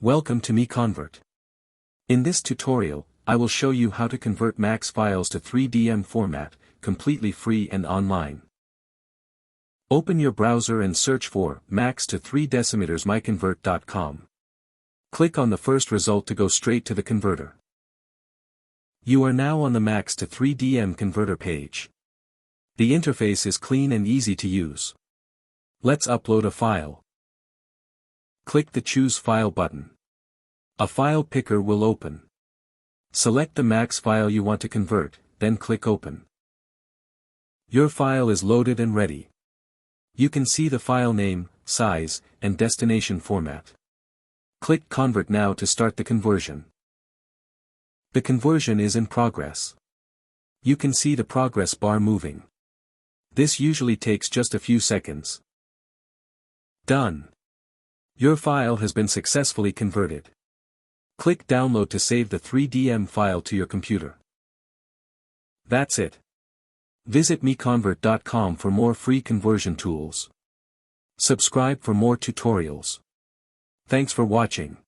Welcome to MiConvert. In this tutorial, I will show you how to convert MAX files to 3DM format, completely free and online. Open your browser and search for MAX to 3 decimeters MiConvert.com. Click on the first result to go straight to the converter. You are now on the MAX to 3DM converter page. The interface is clean and easy to use. Let's upload a file. Click the Choose File button. A file picker will open. Select the MAX file you want to convert, then click Open. Your file is loaded and ready. You can see the file name, size, and destination format. Click Convert now to start the conversion. The conversion is in progress. You can see the progress bar moving. This usually takes just a few seconds. Done. Your file has been successfully converted. Click Download to save the 3DM file to your computer. That's it. Visit MiConvert.com for more free conversion tools. Subscribe for more tutorials. Thanks for watching.